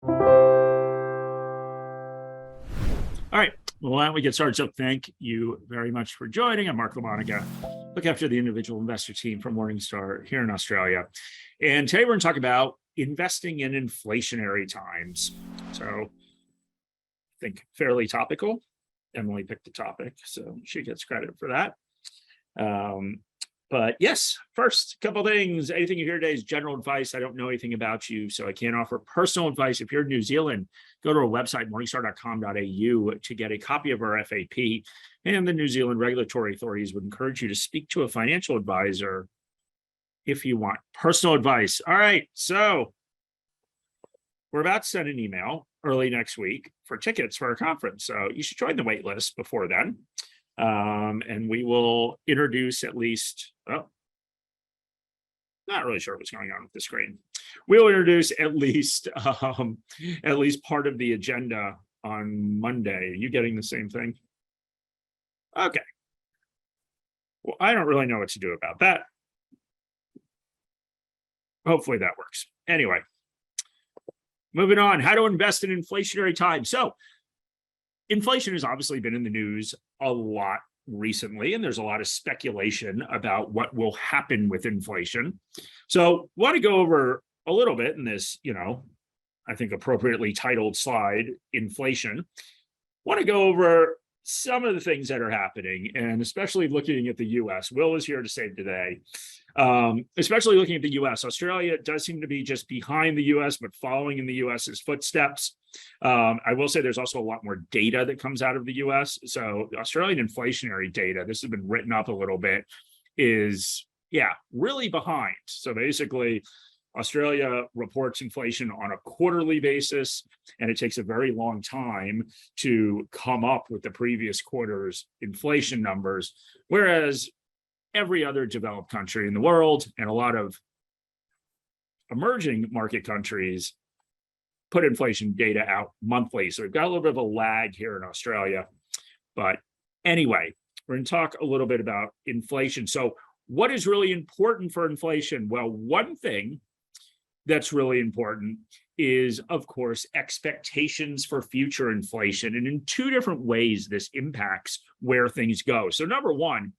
All right. Well, why don't we get started? So thank you very much for joining. I'm Mark LaMonica, look after the individual investor team from Morningstar here in Australia. And today we're going to talk about investing in inflationary times. So I think fairly topical. Emily picked the topic, so she gets credit for that. But yes, first couple things. Anything you hear today is general advice. I don't know anything about you, so I can't offer personal advice. If you're in New Zealand, go to our website, morningstar.com.au, to get a copy of our FAP. And the New Zealand regulatory authorities would encourage you to speak to a financial advisor if you want personal advice. All right, so we're about to send an email early next week for tickets for our conference. So you should join the wait list before then. And we will introduce at least, not really sure what's going on with the screen. We'll introduce at least part of the agenda on Monday. Are you getting the same thing? Okay. Well, I don't really know what to do about that. Hopefully that works. Anyway, moving on, how to invest in inflationary times. So inflation has obviously been in the news a lot recently, and there's a lot of speculation about what will happen with inflation. So I want to go over a little bit in this, I think appropriately titled slide, inflation. I want to go over some of the things that are happening, and especially looking at the US. Will is here to save today. Especially looking at the US. Australia does seem to be just behind the US, but following in the US's footsteps. I will say there's also a lot more data that comes out of the US. So the Australian inflationary data, this has been written up a little bit, is, really behind. So basically, Australia reports inflation on a quarterly basis, and it takes a very long time to come up with the previous quarter's inflation numbers, whereas every other developed country in the world and a lot of emerging market countries put inflation data out monthly. So we've got a little bit of a lag here in Australia. But anyway, we're going to talk a little bit about inflation. So what is really important for inflation? Well, one thing that's really important is, of course, expectations for future inflation. And in two different ways, this impacts where things go. So number one,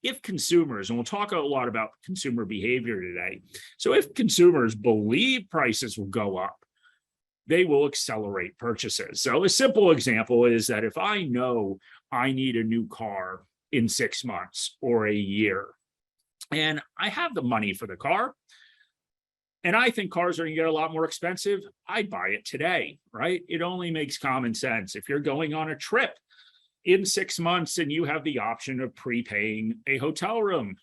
if consumers, and we'll talk a lot about consumer behavior today. So if consumers believe prices will go up, they will accelerate purchases. So a simple example is that if I know I need a new car in 6 months or a year, and I have the money for the car, and I think cars are going to get a lot more expensive, I'd buy it today, right? It only makes common sense. If you're going on a trip in 6 months and you have the option of prepaying a hotel room,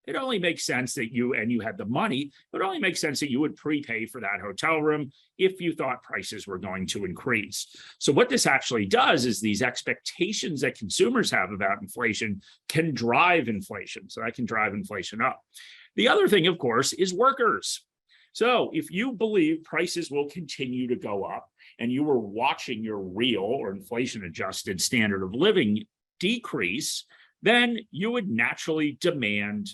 it only makes sense that you had the money, it only makes sense that you would prepay for that hotel room if you thought prices were going to increase. So what this actually does is these expectations that consumers have about inflation can drive inflation. So that can drive inflation up. The other thing, of course, is workers. So if you believe prices will continue to go up and you were watching your real or inflation adjusted standard of living decrease, then you would naturally demand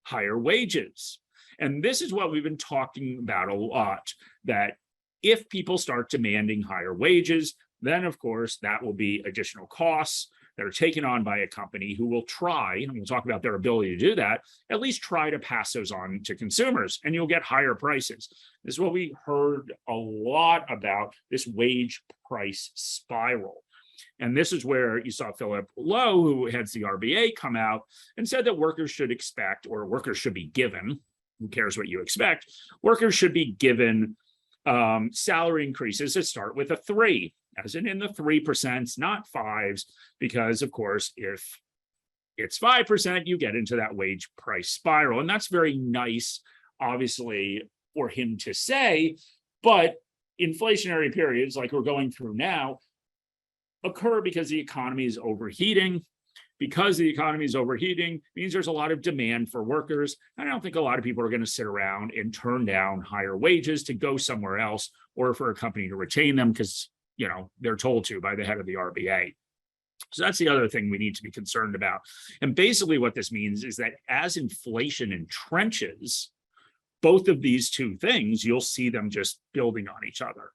higher wages. And this is what we've been talking about a lot, that if people start demanding higher wages, then of course that will be additional costs that are taken on by a company who will try, and we'll talk about their ability to do that, at least try to pass those on to consumers, and you'll get higher prices. This is what we heard a lot about, this wage price spiral. And this is where you saw Philip Lowe, who heads the RBA, come out and said that workers should expect, or workers should be given, who cares what you expect, workers should be given salary increases that start with a 3, as in the 3%, not 5s, because of course, if it's 5%, you get into that wage price spiral. And that's very nice, obviously, for him to say, but inflationary periods like we're going through now occur because the economy is overheating. Because the economy is overheating means there's a lot of demand for workers. And I don't think a lot of people are going to sit around and turn down higher wages to go somewhere else, or for a company to retain them because, they're told to by the head of the RBA. So that's the other thing we need to be concerned about. And basically what this means is that as inflation entrenches, both of these two things, you'll see them just building on each other.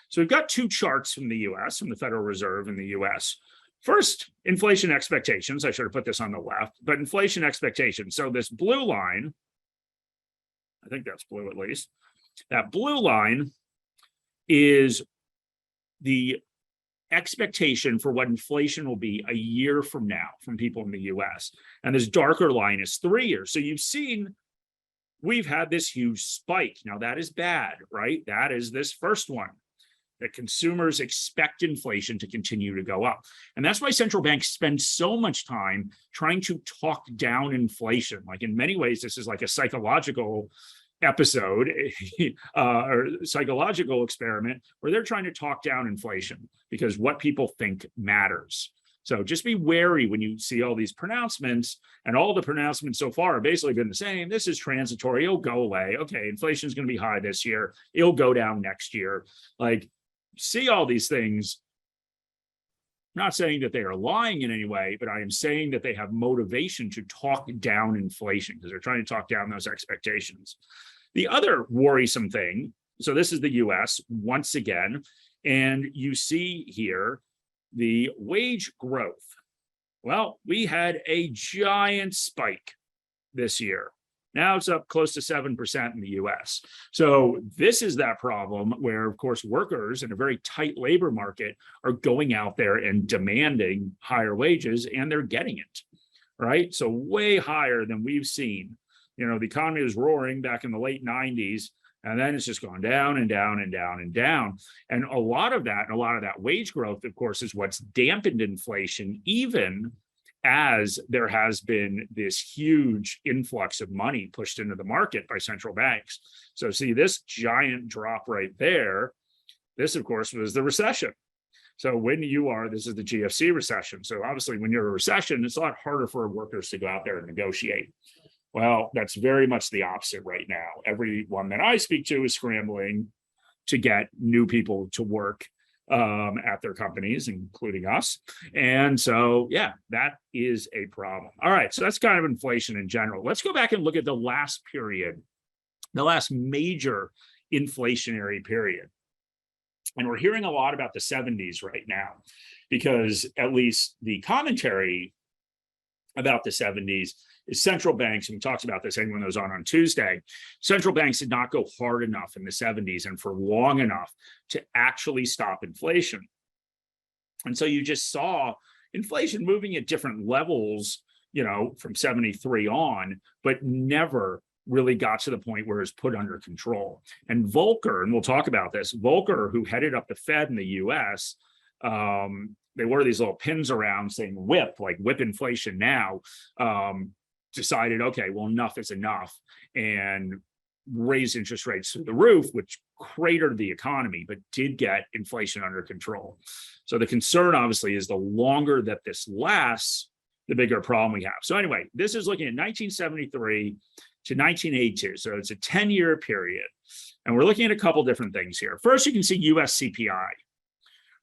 So we've got two charts from the US, from the Federal Reserve in the US. First, inflation expectations. I should have put this on the left, but inflation expectations. So this blue line, I think that's blue at least, that blue line is the expectation for what inflation will be a year from now from people in the US. And this darker line is 3 years. So you've seen we've had this huge spike. Now that is bad, right? That is this first one, that consumers expect inflation to continue to go up. And that's why central banks spend so much time trying to talk down inflation. Like in many ways, this is like a psychological episode or psychological experiment where they're trying to talk down inflation because what people think matters. So just be wary when you see all these pronouncements, and all the pronouncements so far have basically been the same. This is transitory, it'll go away. Okay, inflation is going to be high this year, it'll go down next year. Like, see all these things. I'm not saying that they are lying in any way, but I am saying that they have motivation to talk down inflation because they're trying to talk down those expectations. The other worrisome thing, so this is the US once again, and you see here the wage growth. Well, we had a giant spike this year. Now it's up close to 7% in the US. So this is that problem where, of course, workers in a very tight labor market are going out there and demanding higher wages, and they're getting it, right? So way higher than we've seen. You know, the economy was roaring back in the late 90s, and then it's just gone down and down and down and down. And a lot of that wage growth, of course, is what's dampened inflation, even as there has been this huge influx of money pushed into the market by central banks. So see this giant drop right there, this of course was the recession. So when this is the GFC recession. So obviously when you're in a recession, it's a lot harder for workers to go out there and negotiate. Well, that's very much the opposite right now. Everyone that I speak to is scrambling to get new people to work at their companies, including us. And so, yeah, that is a problem. All right, so that's kind of inflation in general. Let's go back and look at the last period, the last major inflationary period. And we're hearing a lot about the 70s right now, because at least the commentary about the 70s is central banks, and we talked about this anyone that was on Tuesday, central banks did not go hard enough in the 70s and for long enough to actually stop inflation. And so you just saw inflation moving at different levels, you know, from 73 on, but never really got to the point where it's put under control. And Volcker, and we'll talk about this, Volcker, who headed up the Fed in the US, they wore these little pins around saying whip, like whip inflation now, decided, okay, well, enough is enough, and raised interest rates through the roof, which cratered the economy, but did get inflation under control. So the concern, obviously, is the longer that this lasts, the bigger problem we have. So anyway, this is looking at 1973 to 1982. So it's a 10-year period. And we're looking at a couple different things here. First, you can see US CPI,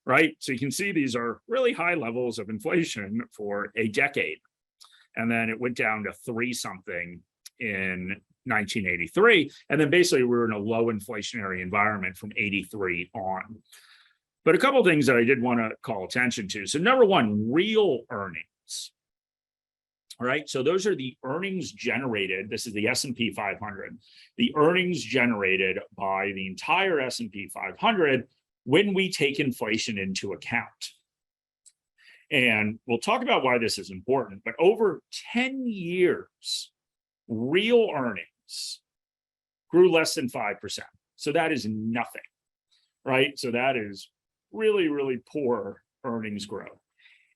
right? So you can see these are really high levels of inflation for a decade. And then it went down to 3-something in 1983. And then basically we're in a low inflationary environment from 83 on. But a couple of things that I did want to call attention to. So number one, real earnings. All right, so those are the earnings generated. This is the S&P 500. The earnings generated by the entire S&P 500 when we take inflation into account. And we'll talk about why this is important, but over 10 years, real earnings grew less than 5%. So that is nothing, right? So that is really, really poor earnings growth.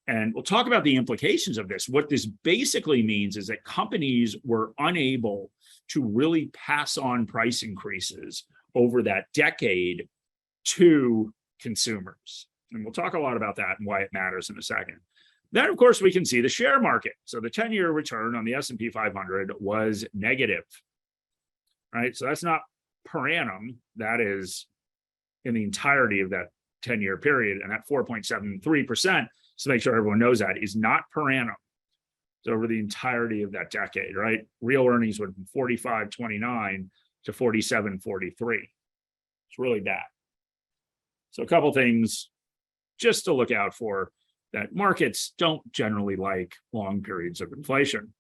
And we'll talk about the implications of this. What this basically means is that companies were unable to really pass on price increases over that decade to consumers. And we'll talk a lot about that and why it matters in a second. Then, of course, we can see the share market. So the 10-year return on the S&P 500 was negative, right? So that's not per annum. That is in the entirety of that 10-year period. And that 4.73%, so make sure everyone knows that, is not per annum. So over the entirety of that decade, right? Real earnings went from 45.29 to 47.43. It's really bad. So a couple things just to look out for, that markets don't generally like long periods of inflation.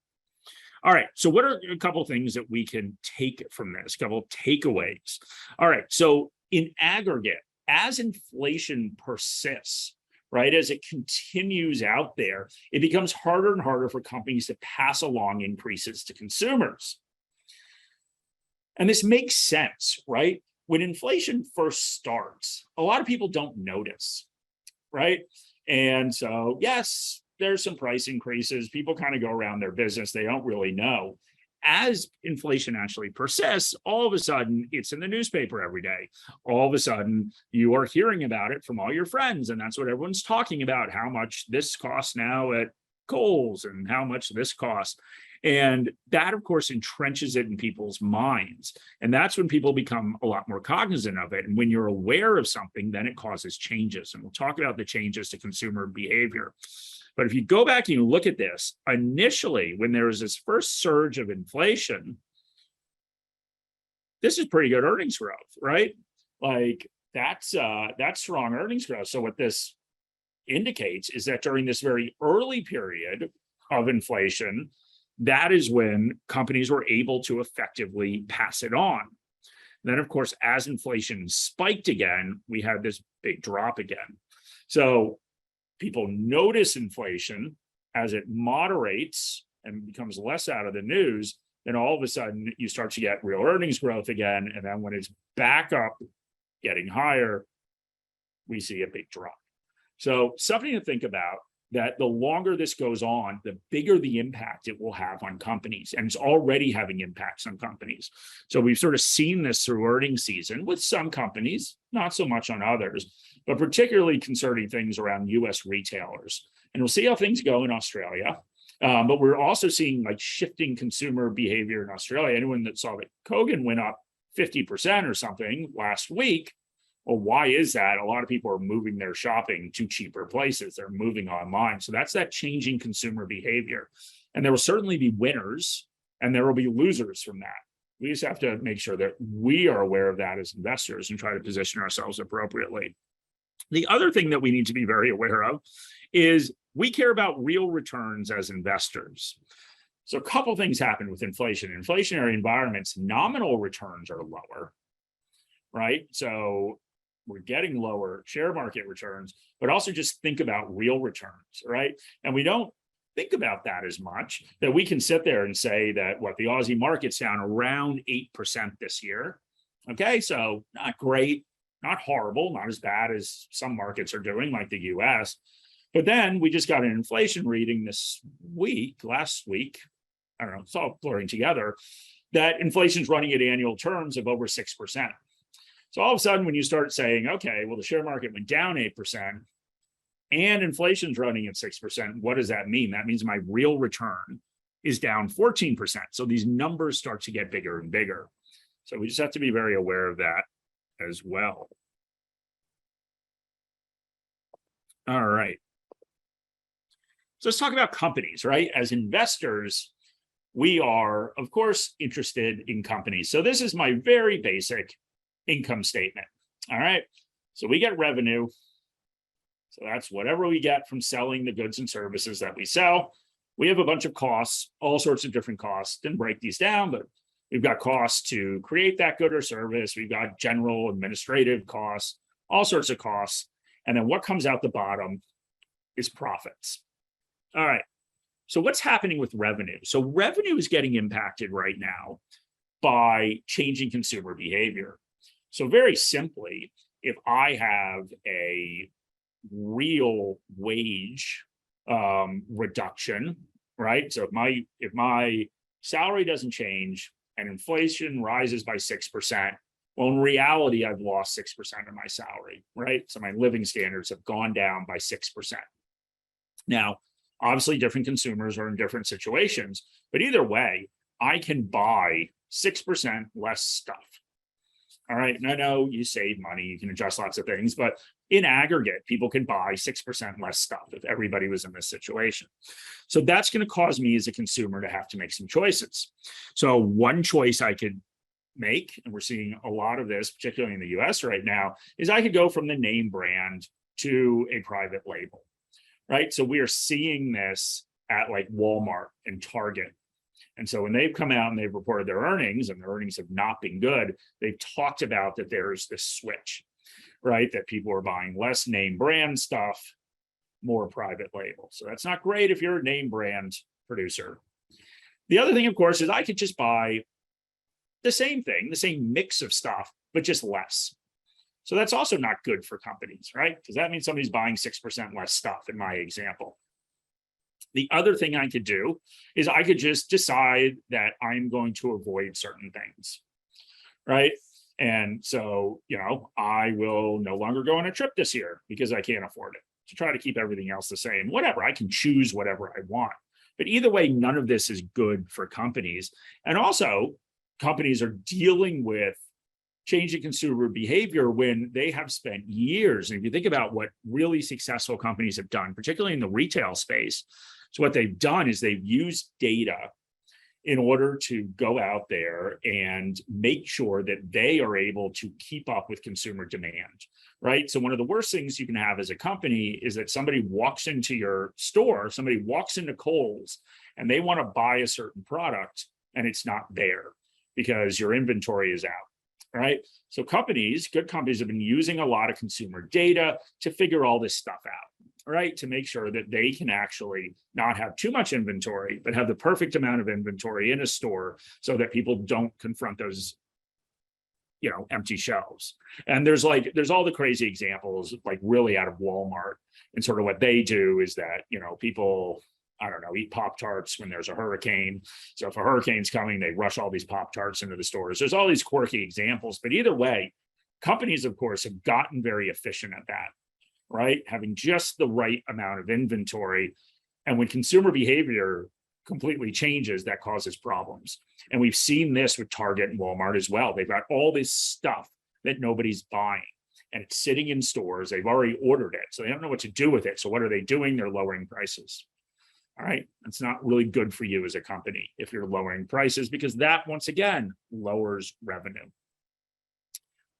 All right, so what are a couple things that we can take from this, a couple takeaways? All right, so in aggregate, as inflation persists, right, as it continues out there, it becomes harder and harder for companies to pass along increases to consumers. And this makes sense, right? When inflation first starts, a lot of people don't notice, right? And so, yes, there's some price increases. People kind of go around their business. They don't really know. As inflation actually persists, all of a sudden it's in the newspaper every day. All of a sudden you are hearing about it from all your friends. And that's what everyone's talking about, how much this costs now at Kohl's and how much this costs. And that, of course, entrenches it in people's minds. And that's when people become a lot more cognizant of it. And when you're aware of something, then it causes changes. And we'll talk about the changes to consumer behavior. But if you go back and you look at this, initially, when there was this first surge of inflation, this is pretty good earnings growth, right? Like that's strong earnings growth. So what this indicates is that during this very early period of inflation, that is when companies were able to effectively pass it on. Then, of course, as inflation spiked again, we had this big drop again. So people notice inflation as it moderates and becomes less out of the news. Then all of a sudden you start to get real earnings growth again. And then when it's back up, getting higher, we see a big drop. So something to think about, that the longer this goes on, the bigger the impact it will have on companies. And it's already having impacts on companies. So we've sort of seen this through earnings season with some companies, not so much on others, but particularly concerning things around US retailers. And we'll see how things go in Australia. But we're also seeing like shifting consumer behavior in Australia. Anyone that saw that Kogan went up 50% or something last week, well, why is that? A lot of people are moving their shopping to cheaper places. They're moving online. So that's that changing consumer behavior. And there will certainly be winners and there will be losers from that. We just have to make sure that we are aware of that as investors and try to position ourselves appropriately. The other thing that we need to be very aware of is we care about real returns as investors. So a couple things happen with inflation. In inflationary environments, nominal returns are lower, right? So we're getting lower share market returns, but also just think about real returns, right? And we don't think about that as much, that we can sit there and say that what the Aussie market's down around 8% this year. Okay, so not great, not horrible, not as bad as some markets are doing, like the US. But then we just got an inflation reading last week, I don't know, it's all blurring together, that inflation's running at annual terms of over 6%. So all of a sudden, when you start saying, okay, well, the share market went down 8% and inflation's running at 6%, what does that mean? That means my real return is down 14%. So these numbers start to get bigger and bigger. So we just have to be very aware of that as well. All right. So let's talk about companies, right? As investors, we are, of course, interested in companies. So this is my very basic income statement. All right. So we get revenue. So that's whatever we get from selling the goods and services that we sell. We have a bunch of costs, all sorts of different costs. Didn't break these down, but we've got costs to create that good or service. We've got general administrative costs, all sorts of costs. And then what comes out the bottom is profits. All right. So what's happening with revenue? So revenue is getting impacted right now by changing consumer behavior. So very simply, if I have a real wage reduction, right? So if my salary doesn't change and inflation rises by 6%, well, in reality, I've lost 6% of my salary, right? So my living standards have gone down by 6%. Now, obviously, different consumers are in different situations, but either way, I can buy 6% less stuff. All right. And I know you save money, you can adjust lots of things, but in aggregate, people can buy 6% less stuff if everybody was in this situation. So that's going to cause me as a consumer to have to make some choices. So one choice I could make, and we're seeing a lot of this, particularly in the US right now, is I could go from the name brand to a private label, right? So we are seeing this at like Walmart and Target. And so when they've come out and they've reported their earnings, and their earnings have not been good, they've talked about that there's this switch, right? That people are buying less name brand stuff, more private label. So that's not great if you're a name brand producer. The other thing, of course, is I could just buy the same thing, the same mix of stuff, but just less. So that's also not good for companies, right? Because that means somebody's buying 6% less stuff in my example. The other thing I could do is I could just decide that I'm going to avoid certain things, right? And so, I will no longer go on a trip this year because I can't afford it, to try to keep everything else the same. Whatever, I can choose whatever I want. But either way, none of this is good for companies. And also, companies are dealing with changing consumer behavior when they have spent years. And if you think about what really successful companies have done, particularly in the retail space, so what they've done is they've used data in order to go out there and make sure that they are able to keep up with consumer demand, right? So one of the worst things you can have as a company is that somebody walks into your store, somebody walks into Kohl's, and they want to buy a certain product and it's not there because your inventory is out, right? So good companies have been using a lot of consumer data to figure all this stuff out, right? To make sure that they can actually not have too much inventory, but have the perfect amount of inventory in a store so that people don't confront those, empty shelves. And there's all the crazy examples, like really out of Walmart, and sort of what they do is that, people, I don't know, eat Pop-Tarts when there's a hurricane. So if a hurricane's coming, they rush all these Pop-Tarts into the stores. There's all these quirky examples, but either way, companies, of course, have gotten very efficient at that, right? Having just the right amount of inventory. And when consumer behavior completely changes, that causes problems. And we've seen this with Target and Walmart as well. They've got all this stuff that nobody's buying, and it's sitting in stores. They've already ordered it, so they don't know what to do with it. So what are they doing? They're lowering prices. All right, that's not really good for you as a company if you're lowering prices, because that, once again, lowers revenue.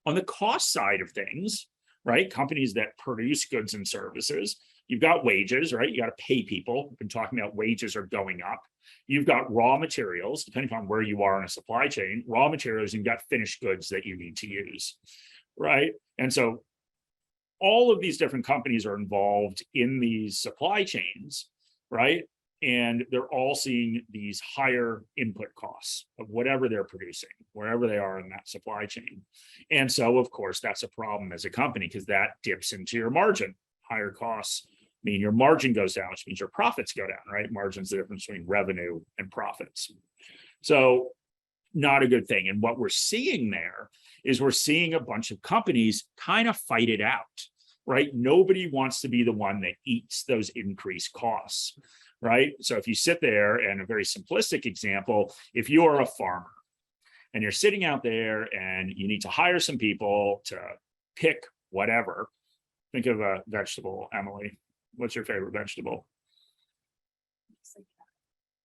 On the cost side of things, right, companies that produce goods and services, you've got wages, right? You got to pay people. We've been talking about wages are going up. You've got raw materials, depending on where you are in a supply chain, raw materials, and you've got finished goods that you need to use, right? And so all of these different companies are involved in these supply chains, right? And they're all seeing these higher input costs of whatever they're producing, wherever they are in that supply chain. And so, of course, that's a problem as a company, because that dips into your margin. Higher costs mean your margin goes down, which means your profits go down, right? Margin's the difference between revenue and profits. So not a good thing. And what we're seeing there is we're seeing a bunch of companies kind of fight it out, right? Nobody wants to be the one that eats those increased costs, right? So if you sit there, and a very simplistic example, if you are a farmer and you're sitting out there and you need to hire some people to pick whatever, think of a vegetable, Emily. What's your favorite vegetable?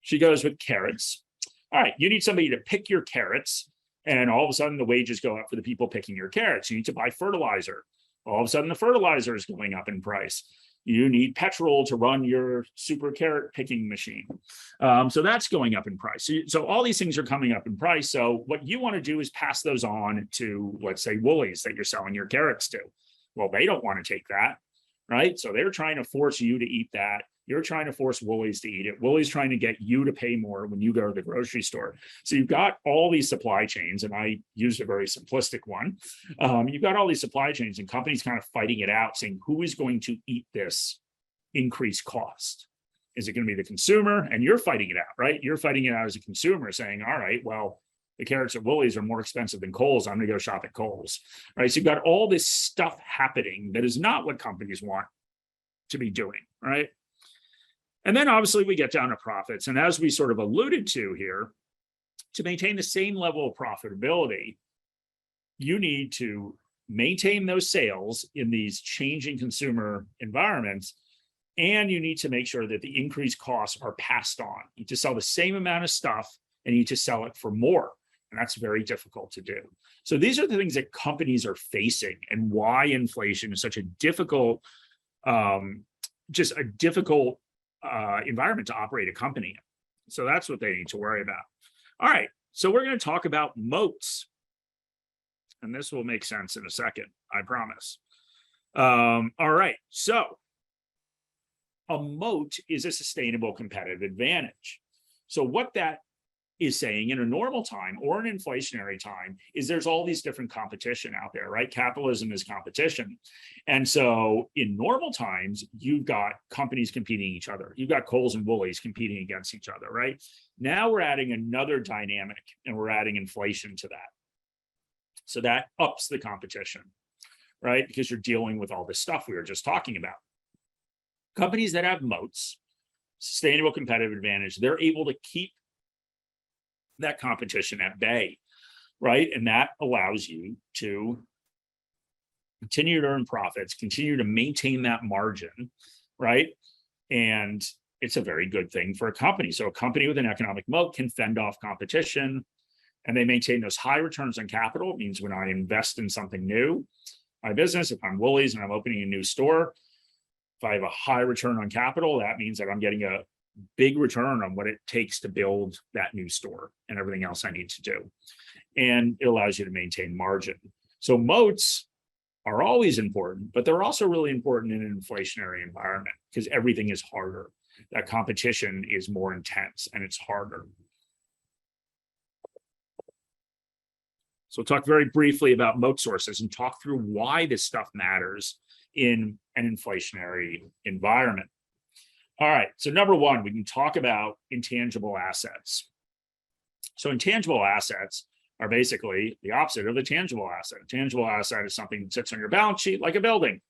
She goes with carrots. All right, you need somebody to pick your carrots, and all of a sudden the wages go up for the people picking your carrots. You need to buy fertilizer. All of a sudden the fertilizer is going up in price. You need petrol to run your super carrot picking machine. So that's going up in price. So all these things are coming up in price. So what you want to do is pass those on to, let's say, Woolies that you're selling your carrots to. Well, they don't want to take that, right? So they're trying to force you to eat that. You're trying to force Woolies to eat it. Woolies trying to get you to pay more when you go to the grocery store. So you've got all these supply chains, and I used a very simplistic one. You've got all these supply chains and companies kind of fighting it out, saying, who is going to eat this increased cost? Is it going to be the consumer? And you're fighting it out, right? You're fighting it out as a consumer, saying, all right, well, the carrots at Woolies are more expensive than Kohl's. I'm going to go shop at Kohl's, right? So you've got all this stuff happening that is not what companies want to be doing, right? And then obviously we get down to profits. And as we sort of alluded to here, to maintain the same level of profitability, you need to maintain those sales in these changing consumer environments. And you need to make sure that the increased costs are passed on. You need to sell the same amount of stuff, and you need to sell it for more. And that's very difficult to do. So these are the things that companies are facing and why inflation is such a difficult, environment to operate a company in. So that's what they need to worry about. All right. So we're going to talk about moats. And this will make sense in a second, I promise. All right. So a moat is a sustainable competitive advantage. So what that is saying in a normal time or an inflationary time is there's all these different competition out there, right? Capitalism is competition. And so in normal times, you've got companies competing each other. You've got Kohl's and Woolies competing against each other, right? Now we're adding another dynamic and we're adding inflation to that. So that ups the competition, right? Because you're dealing with all this stuff we were just talking about. Companies that have moats, sustainable competitive advantage, they're able to keep that competition at bay, right? And that allows you to continue to earn profits, continue to maintain that margin, right? And it's a very good thing for a company. So a company with an economic moat can fend off competition and they maintain those high returns on capital. It means when I invest in something new, my business, if I'm Woolies and I'm opening a new store, if I have a high return on capital, that means that I'm getting a big return on what it takes to build that new store and everything else I need to do. And it allows you to maintain margin. So moats are always important, but they're also really important in an inflationary environment because everything is harder. That competition is more intense and it's harder. So we'll talk very briefly about moat sources and talk through why this stuff matters in an inflationary environment. All right, so number one, we can talk about intangible assets. So intangible assets are basically the opposite of the tangible asset. A tangible asset is something that sits on your balance sheet like a building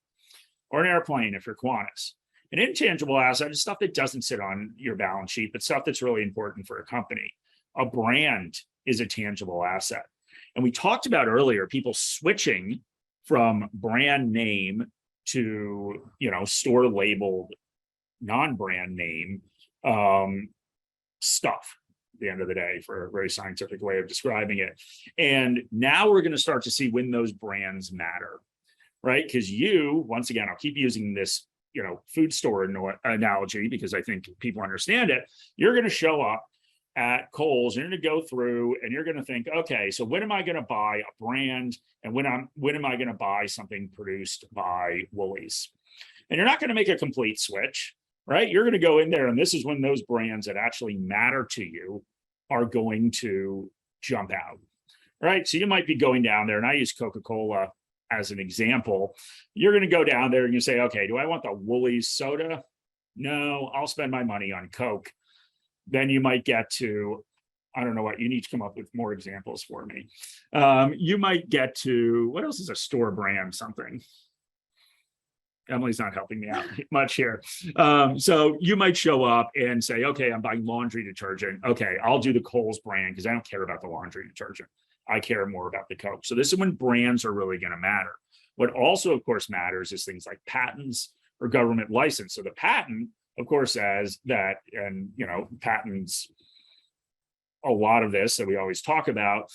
or an airplane if you're Qantas. An intangible asset is stuff that doesn't sit on your balance sheet, but stuff that's really important for a company. A brand is a tangible asset. And we talked about earlier, people switching from brand name to, store labeled non-brand name stuff at the end of the day, for a very scientific way of describing it. And now we're going to start to see when those brands matter, right? Because once again, I'll keep using this, food store analogy because I think people understand it. You're going to show up at Kohl's, you're going to go through and you're going to think, okay, so when am I going to buy a brand and when am I going to buy something produced by Woolies? And you're not going to make a complete switch, right? You're going to go in there and this is when those brands that actually matter to you are going to jump out, right? So you might be going down there, and I use Coca-Cola as an example. You're going to go down there and you say, okay, do I want the Woolies soda? No, I'll spend my money on Coke. Then you might get to, I don't know what, you need to come up with more examples for me. You might get to, what else is a store brand something? Emily's not helping me out much here. So you might show up and say, okay, I'm buying laundry detergent. Okay, I'll do the Kohl's brand because I don't care about the laundry detergent. I care more about the Coke. So this is when brands are really going to matter. What also, of course, matters is things like patents or government license. So the patent, of course, says that, and patents, a lot of this that we always talk about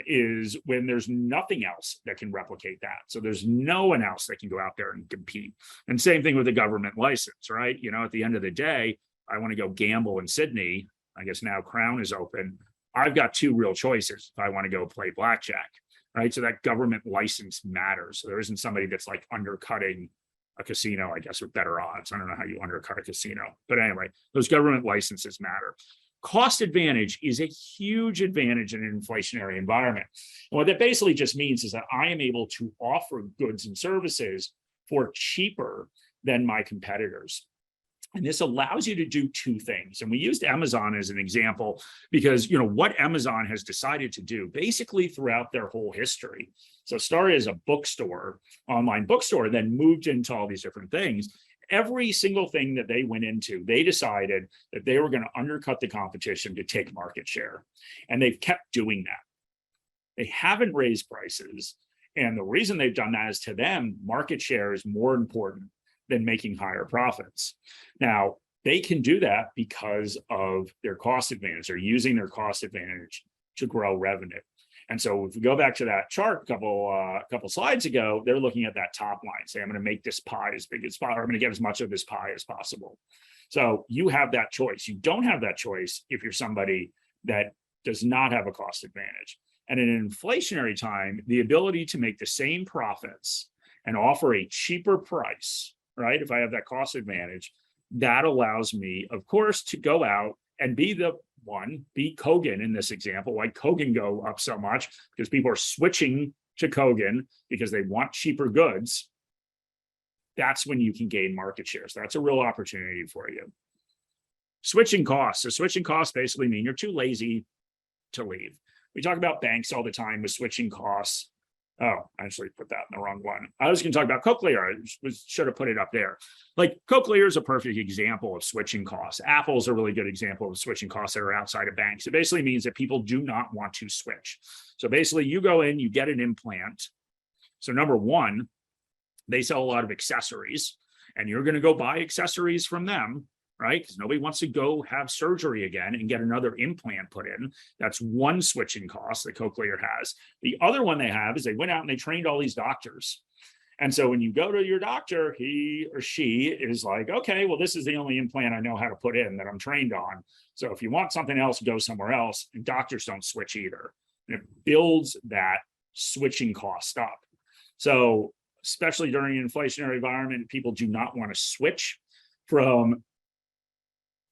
is when there's nothing else that can replicate that. So there's no one else that can go out there and compete. And same thing with the government license, right? At the end of the day, I want to go gamble in Sydney. I guess now Crown is open. I've got two real choices if I want to go play blackjack, right? So that government license matters. So there isn't somebody that's like undercutting a casino, I guess, with better odds. I don't know how you undercut a casino. But anyway, those government licenses matter. Cost advantage is a huge advantage in an inflationary environment. And what that basically just means is that I am able to offer goods and services for cheaper than my competitors. And this allows you to do two things. And we used Amazon as an example because, what Amazon has decided to do basically throughout their whole history. So it started as a bookstore, online bookstore, then moved into all these different things. Every single thing that they went into, they decided that they were going to undercut the competition to take market share. And they've kept doing that. They haven't raised prices. And the reason they've done that is, to them, market share is more important than making higher profits. Now, they can do that because of their cost advantage. They're using their cost advantage to grow revenue. And so if we go back to that chart a couple slides ago, they're looking at that top line, say, I'm going to make this pie as big as possible, or I'm going to get as much of this pie as possible. So you have that choice. You don't have that choice if you're somebody that does not have a cost advantage. And in an inflationary time, the ability to make the same profits and offer a cheaper price, right? If I have that cost advantage, that allows me, of course, to go out and be Kogan in this example. Why Kogan go up so much? Because people are switching to Kogan because they want cheaper goods. That's when you can gain market share. So that's a real opportunity for you. Switching costs. So switching costs basically mean you're too lazy to leave. We talk about banks all the time with switching costs. Oh, I actually put that in the wrong one. I was going to talk about Cochlear. I should have put it up there. Like Cochlear is a perfect example of switching costs. Apple is a really good example of switching costs that are outside of banks. It basically means that people do not want to switch. So basically you go in, you get an implant. So number one, they sell a lot of accessories and you're going to go buy accessories from them, right? Because nobody wants to go have surgery again and get another implant put in. That's one switching cost that Cochlear has. The other one they have is they went out and they trained all these doctors. And so when you go to your doctor, he or she is like, okay, well, this is the only implant I know how to put in that I'm trained on. So if you want something else, go somewhere else. And doctors don't switch either. And it builds that switching cost up. So especially during an inflationary environment, people do not want to switch from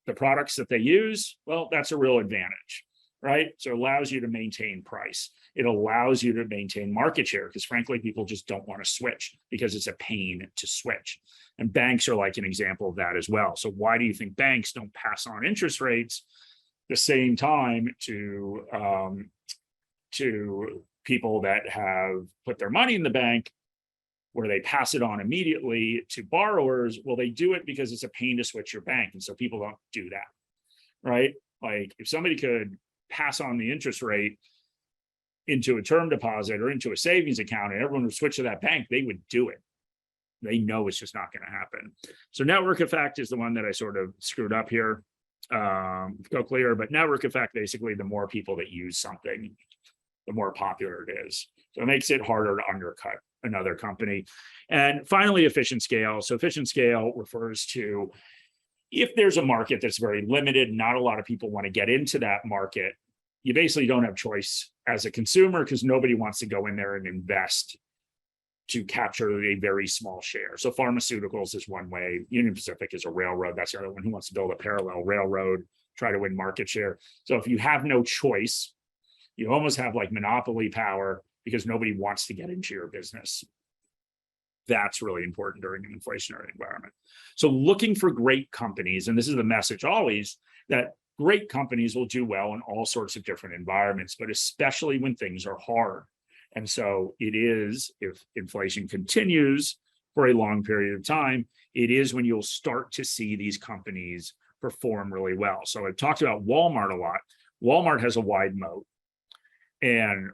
the products that they use. Well, that's a real advantage, right? So it allows you to maintain price. It allows you to maintain market share because frankly, people just don't want to switch because it's a pain to switch. And banks are like an example of that as well. So why do you think banks don't pass on interest rates the same time to people that have put their money in the bank, where they pass it on immediately to borrowers? Well, they do it because it's a pain to switch your bank. And so people don't do that, right? Like if somebody could pass on the interest rate into a term deposit or into a savings account and everyone would switch to that bank, they would do it. They know it's just not going to happen. So network effect is the one that I sort of screwed up here. Go clear, but network effect, basically the more people that use something, the more popular it is. So it makes it harder to undercut another company. And finally, efficient scale. So efficient scale refers to if there's a market that's very limited, not a lot of people want to get into that market, you basically don't have choice as a consumer because nobody wants to go in there and invest to capture a very small share. So pharmaceuticals is one way. Union Pacific is a railroad. That's the other one who wants to build a parallel railroad, try to win market share. So if you have no choice, you almost have like monopoly power because nobody wants to get into your business. That's really important during an inflationary environment. So looking for great companies, and this is the message always, that great companies will do well in all sorts of different environments, but especially when things are hard. And so it is, if inflation continues for a long period of time, it is when you'll start to see these companies perform really well. So I've talked about Walmart a lot. Walmart has a wide moat, and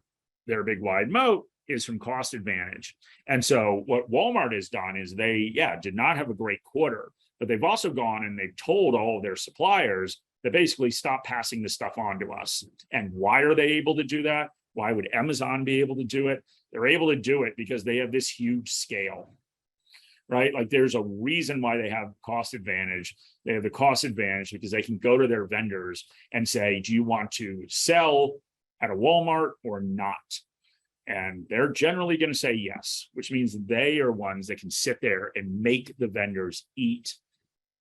their big wide moat is from cost advantage. And so what Walmart has done is they, did not have a great quarter, but they've also gone and they've told all of their suppliers that basically stop passing this stuff on to us. And why are they able to do that? Why would Amazon be able to do it? They're able to do it because they have this huge scale, right? Like there's a reason why they have cost advantage. They have the cost advantage because they can go to their vendors and say, do you want to sell at a Walmart or not? And they're generally going to say yes, which means they are ones that can sit there and make the vendors eat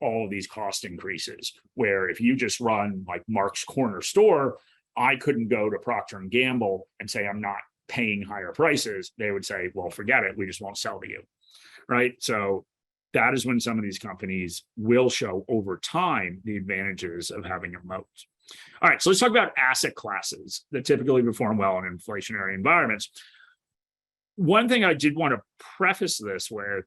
all of these cost increases. Where if you just run like Mark's Corner Store, I couldn't go to Procter & Gamble and say, I'm not paying higher prices. They would say, well, forget it. We just won't sell to you, right? So that is when some of these companies will show over time the advantages of having a moat. All right, so let's talk about asset classes that typically perform well in inflationary environments. One thing I did want to preface this with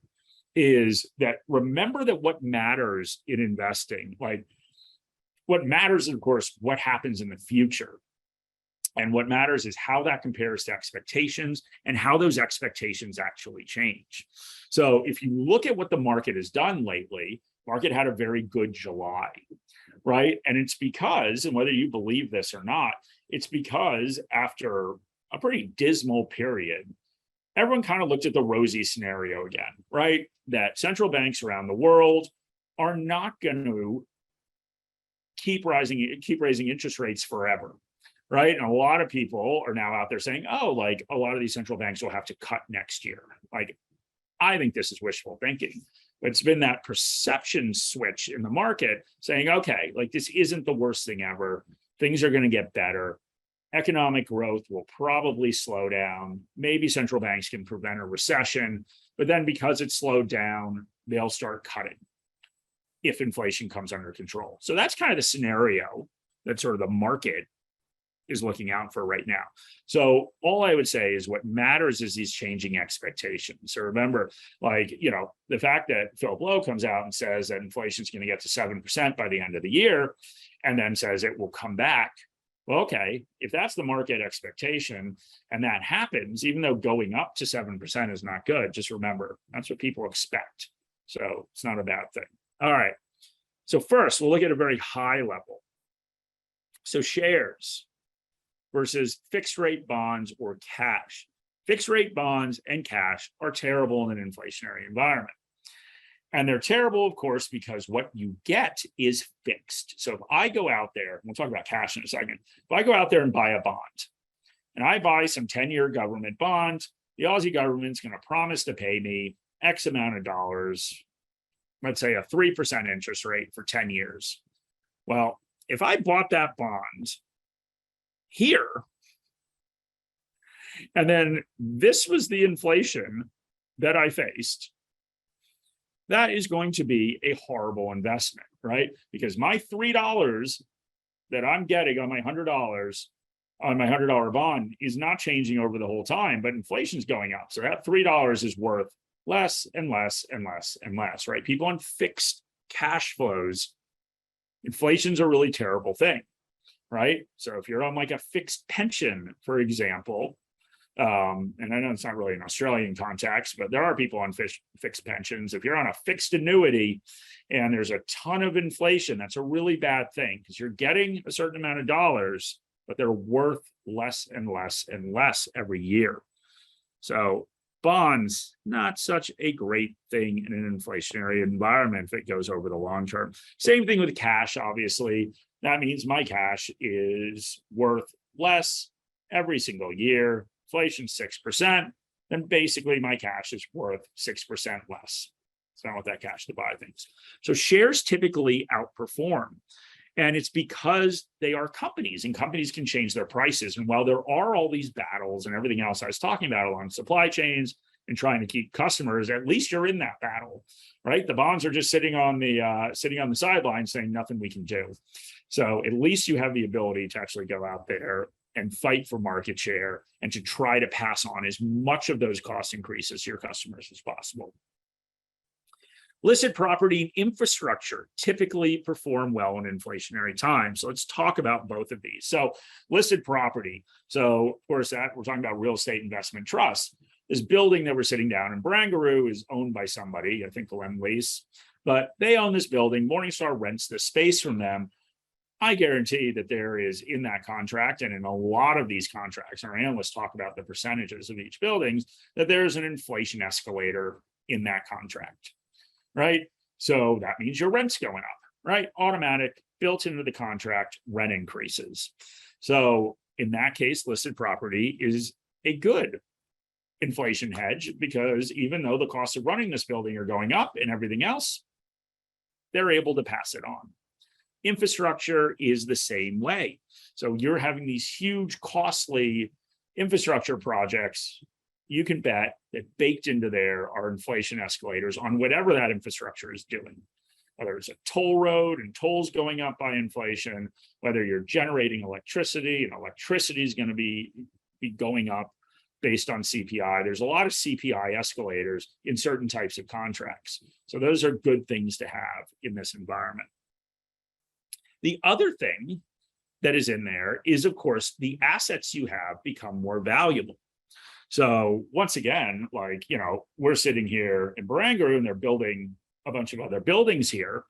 is that remember that what matters in investing, like what matters is, of course, what happens in the future. And what matters is how that compares to expectations and how those expectations actually change. So if you look at what the market has done lately, market had a very good July. right? And it's because, and whether you believe this or not, it's because after a pretty dismal period, everyone kind of looked at the rosy scenario again, right? That central banks around the world are not going to keep raising interest rates forever, right? And a lot of people are now out there saying, oh, like a lot of these central banks will have to cut next year. Like, I think this is wishful thinking. But it's been that perception switch in the market saying, okay, like this isn't the worst thing ever. Things are going to get better. Economic growth will probably slow down. Maybe central banks can prevent a recession, but then because it's slowed down, they'll start cutting if inflation comes under control. So that's kind of the scenario that sort of the market is looking out for right now. So all I would say is what matters is these changing expectations. So remember, like, you know, the fact that Philip Lowe comes out and says that inflation is going to get to 7% by the end of the year, and then says it will come back. Well, okay, if that's the market expectation and that happens, even though going up to 7% is not good, just remember, that's what people expect. So it's not a bad thing. All right. So first, we'll look at a very high level. So shares versus fixed rate bonds or cash. Fixed rate bonds and cash are terrible in an inflationary environment. And they're terrible, of course, because what you get is fixed. So if I go out there, we'll talk about cash in a second. If I go out there and buy a bond, and I buy some 10-year government bond, the Aussie government's going to promise to pay me X amount of dollars, let's say a 3% interest rate for 10 years. Well, if I bought that bond here, and then this was the inflation that I faced, that is going to be a horrible investment, right? Because my $3 that I'm getting on my $100 on my $100 bond is not changing over the whole time, but inflation's going up. So that $3 is worth less and less and less and less, right? People on fixed cash flows, inflation's a really terrible thing, right? So if you're on like a fixed pension, for example, and I know it's not really an Australian context, but there are people on fixed pensions. If you're on a fixed annuity and there's a ton of inflation, that's a really bad thing because you're getting a certain amount of dollars, but they're worth less and less and less every year. So bonds, not such a great thing in an inflationary environment if it goes over the long term. Same thing with cash, obviously. That means my cash is worth less every single year. Inflation 6%, then basically my cash is worth 6% less. So I don't want that cash to buy things. So shares typically outperform. And it's because they are companies and companies can change their prices. And while there are all these battles and everything else I was talking about along supply chains and trying to keep customers, at least you're in that battle, right? The bonds are just sitting on the sidelines saying nothing we can do. So at least you have the ability to actually go out there and fight for market share and to try to pass on as much of those cost increases to your customers as possible. Listed property and infrastructure typically perform well in inflationary times. So let's talk about both of these. So listed property. So of course, that we're talking about real estate investment trust. This building that we're sitting down in Barangaroo is owned by somebody, I think the Lend Lease, but they own this building. Morningstar rents this space from them. I guarantee that there is in that contract, and in a lot of these contracts, our analysts talk about the percentages of each building, that there's an inflation escalator in that contract, right? So that means your rent's going up, right? Automatic, built into the contract, rent increases. So in that case, listed property is a good inflation hedge because even though the costs of running this building are going up and everything else, they're able to pass it on. Infrastructure is the same way. So you're having these huge, costly infrastructure projects. You can bet that baked into there are inflation escalators on whatever that infrastructure is doing. Whether it's a toll road and tolls going up by inflation, whether you're generating electricity and electricity is going to be going up based on CPI. There's a lot of CPI escalators in certain types of contracts. So those are good things to have in this environment. The other thing that is in there is, of course, the assets you have become more valuable. So once again, like, you know, we're sitting here in Barangaroo and they're building a bunch of other buildings here.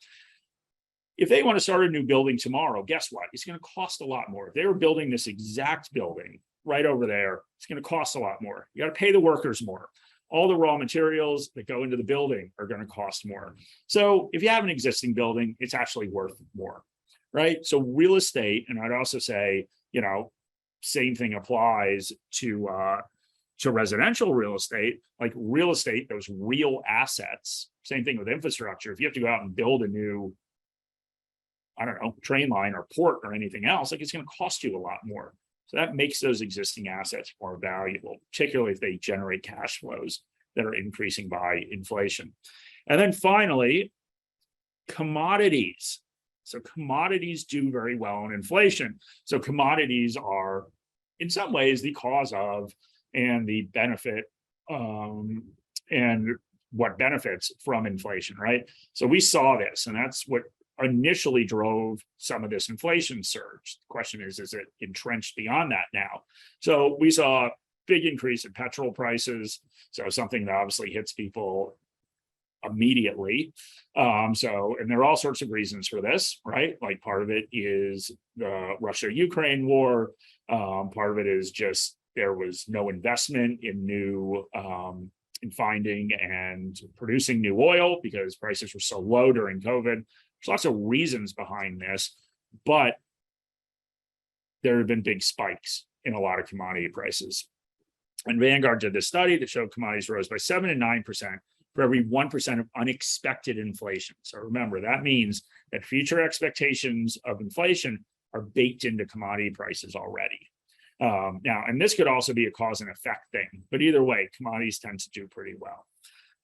If they want to start a new building tomorrow, guess what? It's going to cost a lot more. If they were building this exact building right over there, it's going to cost a lot more. You got to pay the workers more. All the raw materials that go into the building are going to cost more. So if you have an existing building, it's actually worth more, right? So real estate, and I'd also say, same thing applies to residential real estate, like real estate, those real assets. Same thing with infrastructure. If you have to go out and build a new, I don't know, train line or port or anything else, like it's going to cost you a lot more. So that makes those existing assets more valuable, particularly if they generate cash flows that are increasing by inflation. And then finally, commodities. So commodities do very well in inflation. So commodities are in some ways the cause of and the benefit and what benefits from inflation, right? So we saw this, and that's what initially drove some of this inflation surge. The question is it entrenched beyond that now? So we saw a big increase in petrol prices. So something that obviously hits people immediately. And there are all sorts of reasons for this, right? Like part of it is the Russia-Ukraine war. Part of it is just there was no investment in in finding and producing new oil because prices were so low during COVID. There's lots of reasons behind this, but there have been big spikes in a lot of commodity prices. And Vanguard did this study that showed commodities rose by 7 and 9% for every 1% of unexpected inflation. So remember, that means that future expectations of inflation are baked into commodity prices already. Now, and this could also be a cause and effect thing, but either way, commodities tend to do pretty well.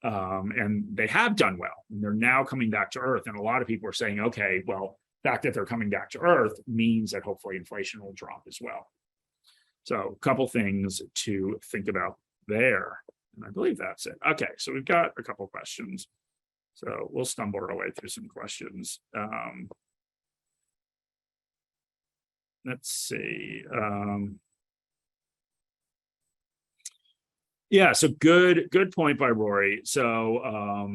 And they have done well, and they're now coming back to earth. And a lot of people are saying, okay, well, the fact that they're coming back to earth means that hopefully inflation will drop as well. So a couple things to think about there. And I believe that's it. Okay, so we've got a couple questions. So we'll stumble our way through some questions. Let's see. Yeah, so good point by Rory. So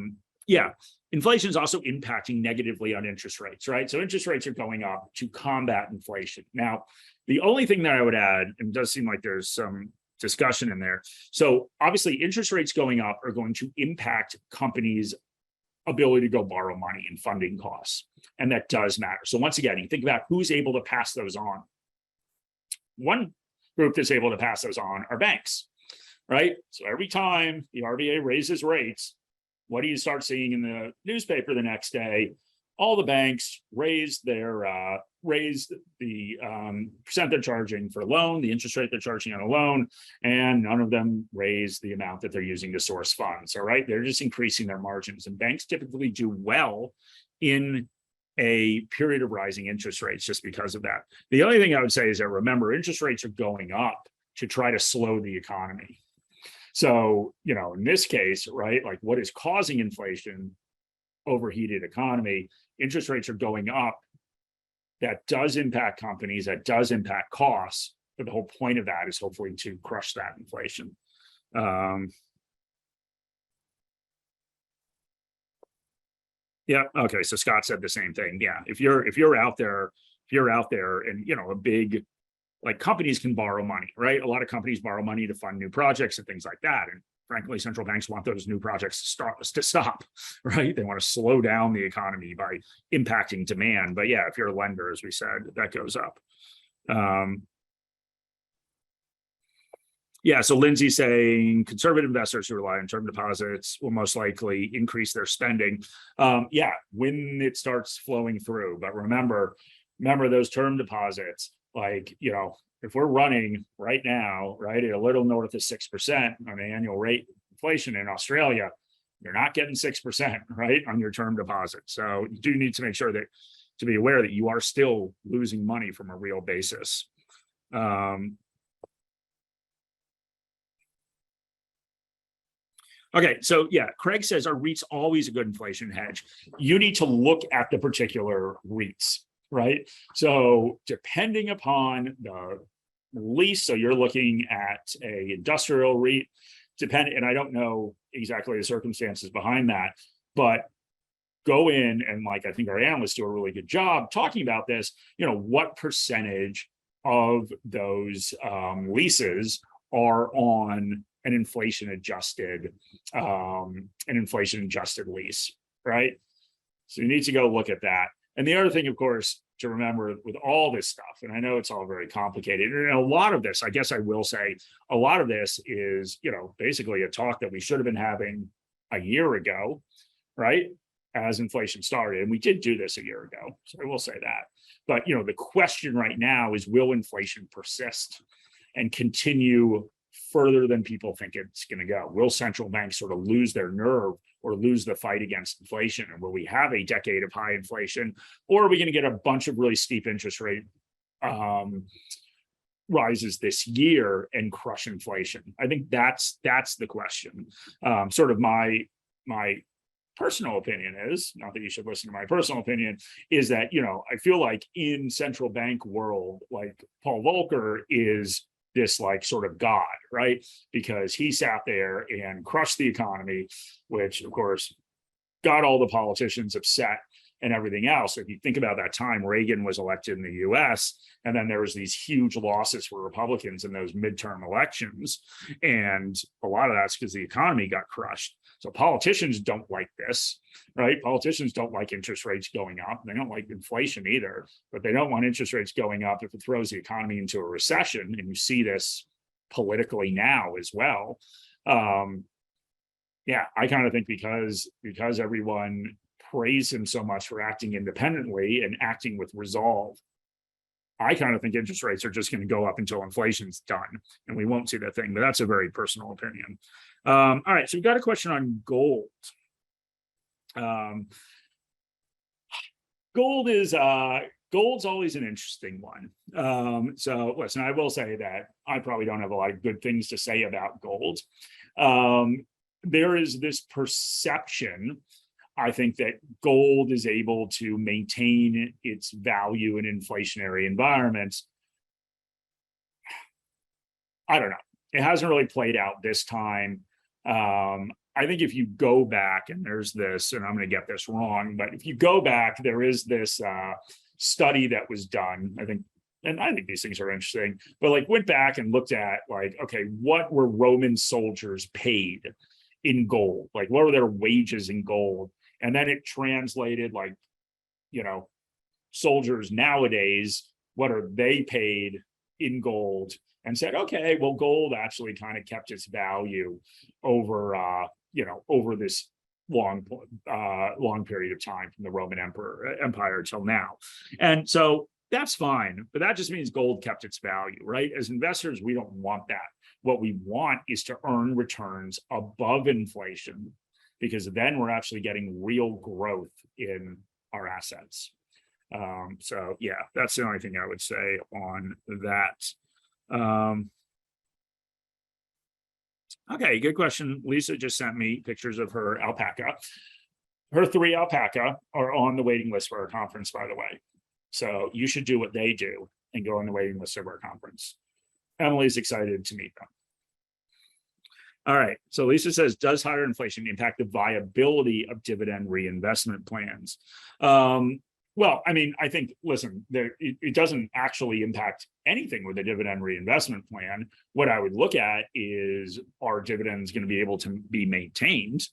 yeah, inflation is also impacting negatively on interest rates, right? So interest rates are going up to combat inflation. Now, the only thing that I would add, and it does seem like there's some discussion in there. So obviously interest rates going up are going to impact companies' ability to go borrow money and funding costs. And that does matter. So once again, you think about who's able to pass those on. One group that's able to pass those on are banks, right? So every time the RBA raises rates, what do you start seeing in the newspaper the next day? All the banks raised the percent they're charging for a loan, the interest rate they're charging on a loan, and none of them raise the amount that they're using to source funds. All right, they're just increasing their margins, and banks typically do well in a period of rising interest rates just because of that. The only thing I would say is that remember, interest rates are going up to try to slow the economy. So, in this case, right, like what is causing inflation, overheated economy, interest rates are going up. That does impact companies, that does impact costs, but the whole point of that is hopefully to crush that inflation. Yeah, okay, so Scott said the same thing. Yeah, if you're out there and a big, like, companies can borrow money, right? A lot of companies borrow money to fund new projects and things like that. And frankly, central banks want those new projects to stop, right? They want to slow down the economy by impacting demand. But yeah, if you're a lender, as we said, that goes up. Yeah, so Lindsay's saying conservative investors who rely on term deposits will most likely increase their spending. Yeah, when it starts flowing through. But remember those term deposits, like, if we're running right now, right, at a little north of 6% on an annual rate inflation in Australia, you're not getting 6%, right, on your term deposit. So you do need to make sure to be aware that you are still losing money from a real basis. Okay, so yeah, Craig says, are REITs always a good inflation hedge? You need to look at the particular REITs, right? So depending upon the lease, so you're looking at a industrial REIT, and I don't know exactly the circumstances behind that, but go in and, like, I think our analysts do a really good job talking about this, what percentage of those leases are on an inflation adjusted lease, right? So you need to go look at that. And the other thing, of course, to remember with all this stuff, and I know it's all very complicated, and a lot of this, I guess I will say, a lot of this is, basically a talk that we should have been having a year ago, right? As inflation started. And we did do this a year ago, so I will say that. But, the question right now is, will inflation persist and continue further than people think it's going to go? Will central banks sort of lose their nerve or lose the fight against inflation? And will we have a decade of high inflation, or are we going to get a bunch of really steep interest rate rises this year and crush inflation? I think that's the question. Sort of my personal opinion is, not that you should listen to my personal opinion, is that, I feel like in central bank world, like Paul Volcker is this like sort of god, right? Because he sat there and crushed the economy, which of course got all the politicians upset and everything else. If you think about that time, Reagan was elected in the US, and then there was these huge losses for Republicans in those midterm elections. And a lot of that's because the economy got crushed. So politicians don't like this, right? Politicians don't like interest rates going up. They don't like inflation either, but they don't want interest rates going up if it throws the economy into a recession. And you see this politically now as well. Yeah, I kind of think because everyone praised him so much for acting independently and acting with resolve, I kind of think interest rates are just going to go up until inflation's done, and we won't see that thing. But that's a very personal opinion. All right, so we've got a question on gold. Gold's always an interesting one. So listen, I will say that I probably don't have a lot of good things to say about gold. There is this perception, I think, that gold is able to maintain its value in inflationary environments. I don't know. It hasn't really played out this time. I think if you go back, and there's this, and I'm going to get this wrong, but if you go back, there is this study that was done, I think, and I think these things are interesting, but like went back and looked at like, okay, what were Roman soldiers paid in gold? Like, what were their wages in gold? And then it translated, like, soldiers nowadays, what are they paid in gold? And said, okay, well, gold actually kind of kept its value over, over this long period of time from the Roman Empire till now. And so that's fine, but that just means gold kept its value, right? As investors, we don't want that. What we want is to earn returns above inflation, because then we're actually getting real growth in our assets. So yeah, that's the only thing I would say on that. Okay, good question. Lisa just sent me pictures of her alpaca. Her 3 alpaca are on the waiting list for our conference, by the way. So you should do what they do and go on the waiting list of our conference. Emily's excited to meet them. All right, so Lisa says, does higher inflation impact the viability of dividend reinvestment plans? Well, I mean, I think, listen, it doesn't actually impact anything with a dividend reinvestment plan. What I would look at is, are dividends going to be able to be maintained?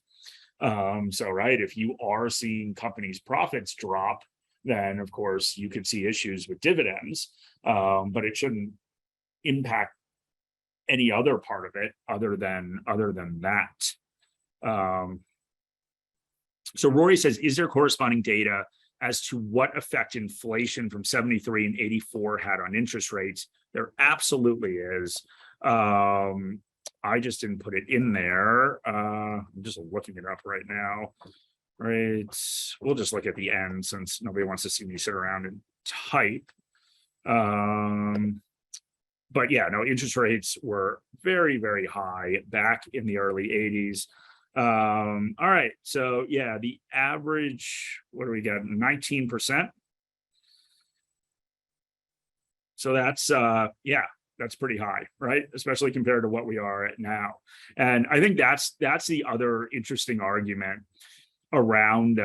So, right, if you are seeing companies' profits drop, then of course you could see issues with dividends, but it shouldn't impact any other part of it other than that. So Rory says, is there corresponding data as to what effect inflation from 73 and 84 had on interest rates? There absolutely is. I just didn't put it in there. I'm just looking it up right now. Right. We'll just look at the end since nobody wants to see me sit around and type. But yeah, no, interest rates were very, very high back in the early 80s. All right, so yeah, the average, what do we got? 19%. So that's yeah, that's pretty high, right? Especially compared to what we are at now. And I think that's the other interesting argument around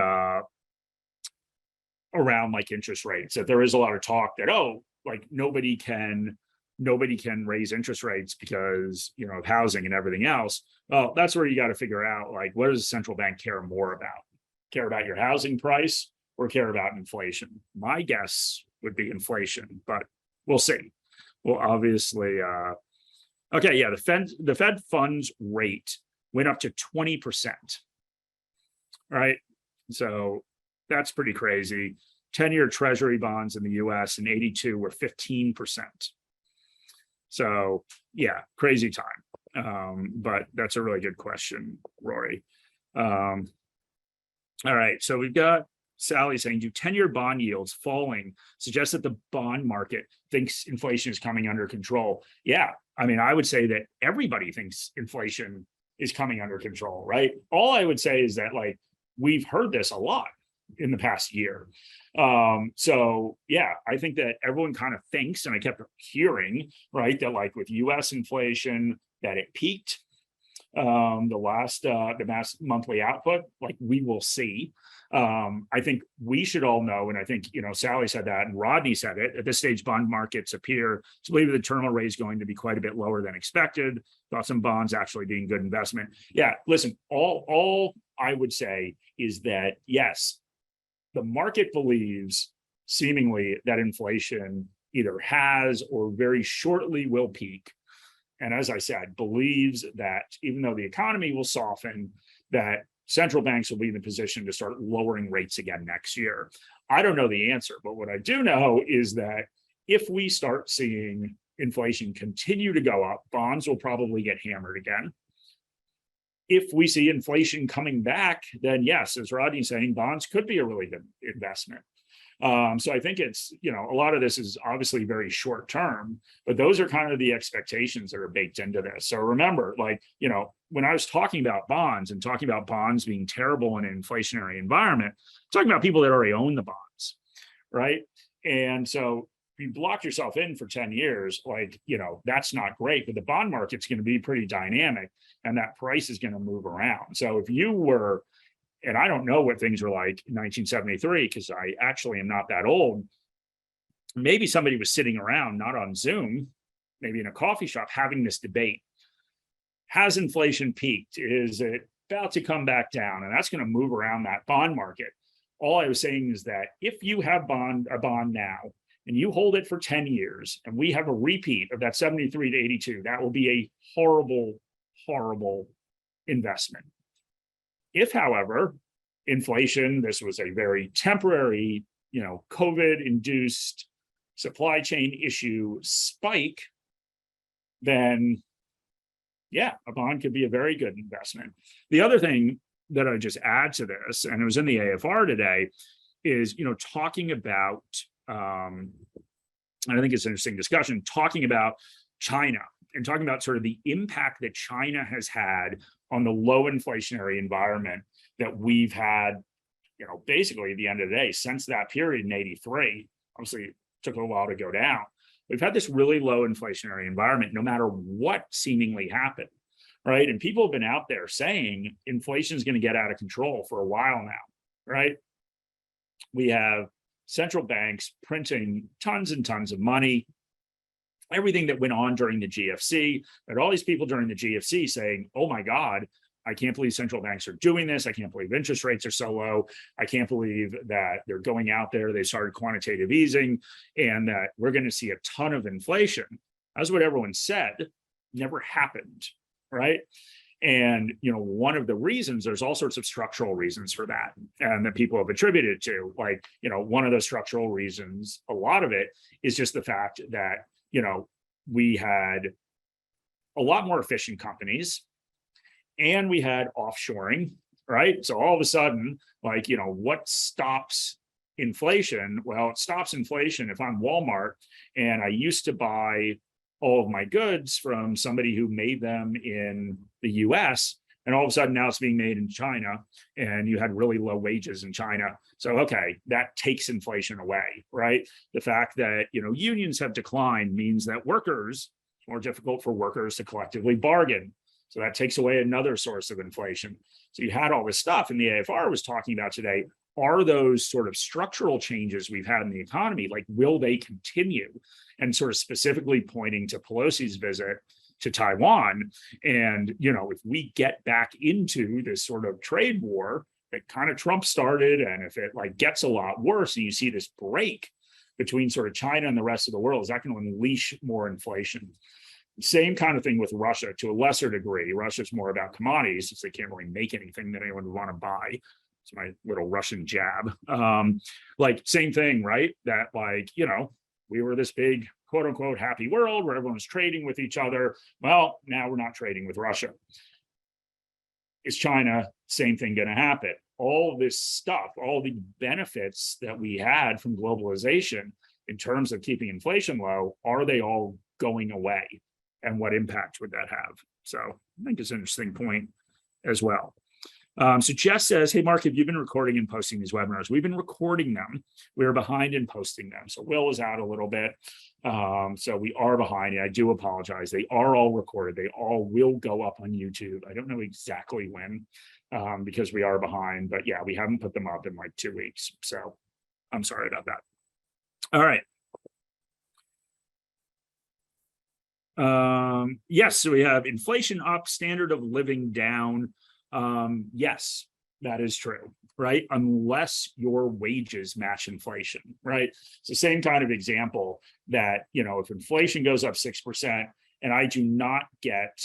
around like interest rates, that there is a lot of talk that, oh, like nobody can raise interest rates because, you know, of housing and everything else. Well, that's where you got to figure out, like, what does the central bank care more about? Care about your housing price or care about inflation? My guess would be inflation, but we'll see. Well, obviously, okay, yeah, the Fed funds rate went up to 20%, right? So that's pretty crazy. 10-year treasury bonds in the US in 82 were 15%. So yeah, crazy time. But that's a really good question, Rory. All right, so we've got Sally saying, do 10-year bond yields falling suggest that the bond market thinks inflation is coming under control? Yeah, I mean, I would say that everybody thinks inflation is coming under control, right? All I would say is that, like, we've heard this a lot in the past year. So yeah, I think that everyone kind of thinks, and I kept hearing, right, that like with US inflation, that it peaked. The last monthly output, like we will see. I think we should all know, and I think, you know, Sally said that and Rodney said it, at this stage bond markets appear to believe the terminal rate is going to be quite a bit lower than expected, about some bonds actually being good investment. Yeah, listen, all I would say is that yes, the market believes seemingly that inflation either has or very shortly will peak. And as I said, believes that even though the economy will soften, that central banks will be in the position to start lowering rates again next year. I don't know the answer, but what I do know is that if we start seeing inflation continue to go up, bonds will probably get hammered again. If we see inflation coming back, then yes, as Rodney's saying, bonds could be a really good investment. So I think it's, you know, a lot of this is obviously very short term, but those are kind of the expectations that are baked into this. So remember, like, you know, when I was talking about bonds and talking about bonds being terrible in an inflationary environment, I'm talking about people that already own the bonds, right? And so if you block yourself in for 10 years, like, you know, that's not great, but the bond market's going to be pretty dynamic and that price is going to move around. So if you were, and I don't know what things were like in 1973, because I actually am not that old. Maybe somebody was sitting around, not on Zoom, maybe in a coffee shop, having this debate. Has inflation peaked? Is it about to come back down? And that's going to move around that bond market. All I was saying is that if you have a bond now, and you hold it for 10 years, and we have a repeat of that 73 to 82, that will be a horrible, horrible investment. If, however, inflation, this was a very temporary, you know, COVID-induced supply chain issue spike, then yeah, a bond could be a very good investment. The other thing that I just add to this, and it was in the AFR today, is, you know, talking about, and I think it's an interesting discussion, talking about China and talking about sort of the impact that China has had on the low inflationary environment that we've had, you know, basically at the end of the day, since that period in 83, obviously it took a while to go down. We've had this really low inflationary environment, no matter what seemingly happened, right? And people have been out there saying inflation is going to get out of control for a while now, right? We have central banks printing tons and tons of money, everything that went on during the GFC, and all these people during the GFC saying, oh my God, I can't believe central banks are doing this. I can't believe interest rates are so low. I can't believe that they're going out there. They started quantitative easing and that we're going to see a ton of inflation. That's what everyone said, never happened, right? And, you know, one of the reasons, there's all sorts of structural reasons for that, and that people have attributed to, like, you know, one of the structural reasons, a lot of it is just the fact that, you know, we had a lot more efficient companies and we had offshoring, right? So all of a sudden, like, you know, what stops inflation? Well, it stops inflation if I'm Walmart and I used to buy all of my goods from somebody who made them in the US, and all of a sudden now it's being made in China, and you had really low wages in China. So, okay, that takes inflation away, right? The fact that, you know, unions have declined means that it's more difficult for workers to collectively bargain. So that takes away another source of inflation. So you had all this stuff, and the AFR was talking about today, are those sort of structural changes we've had in the economy, like, will they continue? And sort of specifically pointing to Pelosi's visit to Taiwan. And, if we get back into this sort of trade war that kind of Trump started, and if it like gets a lot worse and you see this break between sort of China and the rest of the world, is that going to unleash more inflation? Same kind of thing with Russia to a lesser degree. Russia's more about commodities, since they can't really make anything that anyone would want to buy. It's my little Russian jab. Like, same thing, right? That, like, we were this big quote unquote happy world where everyone was trading with each other. Well, now we're not trading with Russia. Is China, same thing going to happen? All this stuff, all the benefits that we had from globalization in terms of keeping inflation low, are they all going away? And what impact would that have? So I think it's an interesting point as well. So Jess says, hey, Mark, have you been recording and posting these webinars? We've been recording them. We are behind in posting them. So Will is out a little bit. So we are behind. I do apologize. They are all recorded. They all will go up on YouTube. I don't know exactly when, because we are behind. But yeah, we haven't put them up in like 2 weeks. So I'm sorry about that. All right. Yes, so we have inflation up, standard of living down. Yes, that is true, right? Unless your wages match inflation, right? It's the same kind of example that, if inflation goes up 6% and I do not get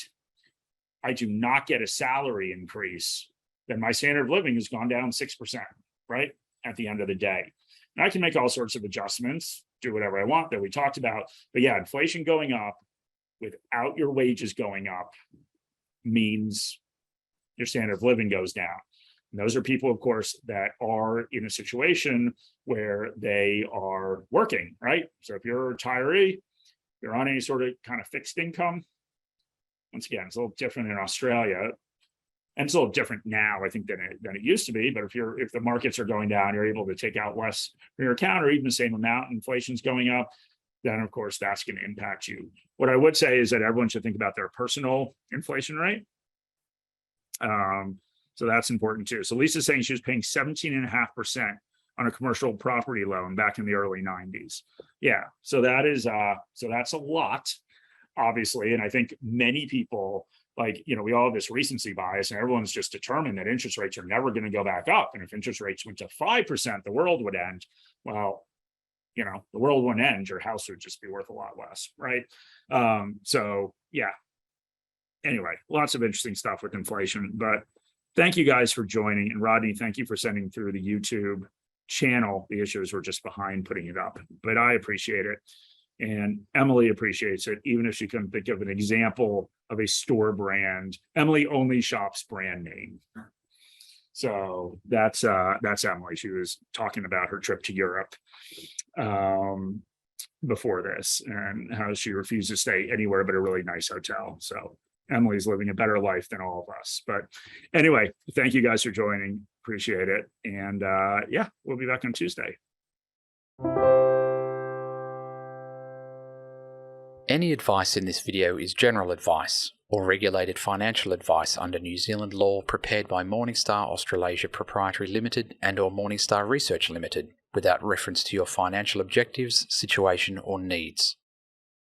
a salary increase, then my standard of living has gone down 6%, right? At the end of the day. And I can make all sorts of adjustments, do whatever I want that we talked about. But yeah, inflation going up without your wages going up means your standard of living goes down. And those are people, of course, that are in a situation where they are working, right? So if you're a retiree, you're on any sort of kind of fixed income. Once again, it's a little different in Australia, and it's a little different now, I think, than it used to be. But if the markets are going down, you're able to take out less from your account, or even the same amount, inflation's going up, then of course that's going to impact you. What I would say is that everyone should think about their personal inflation rate. So that's important too. So Lisa's saying she was paying 17.5% on a commercial property loan back in the early 90s. Yeah, so that's a lot, obviously. And I think many people, like, we all have this recency bias, and everyone's just determined that interest rates are never going to go back up. And if interest rates went to 5%, the world would end. Well, the world wouldn't end, your house would just be worth a lot less, right? So yeah. Anyway, lots of interesting stuff with inflation, but thank you guys for joining. And Rodney, thank you for sending through the YouTube channel. The issues were just behind putting it up, but I appreciate it. And Emily appreciates it, even if she couldn't think of an example of a store brand. Emily only shops brand name. So that's Emily. She was talking about her trip to Europe before this, and how she refused to stay anywhere but a really nice hotel. So Emily's living a better life than all of us. But anyway, thank you guys for joining. Appreciate it. And yeah, we'll be back on Tuesday. Any advice in this video is general advice or regulated financial advice under New Zealand law prepared by Morningstar Australasia Proprietary Limited and or Morningstar Research Limited, without reference to your financial objectives, situation or needs.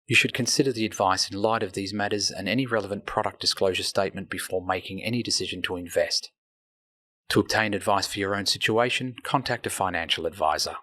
You should consider the advice in light of these matters and any relevant product disclosure statement before making any decision to invest. To obtain advice for your own situation, contact a financial advisor.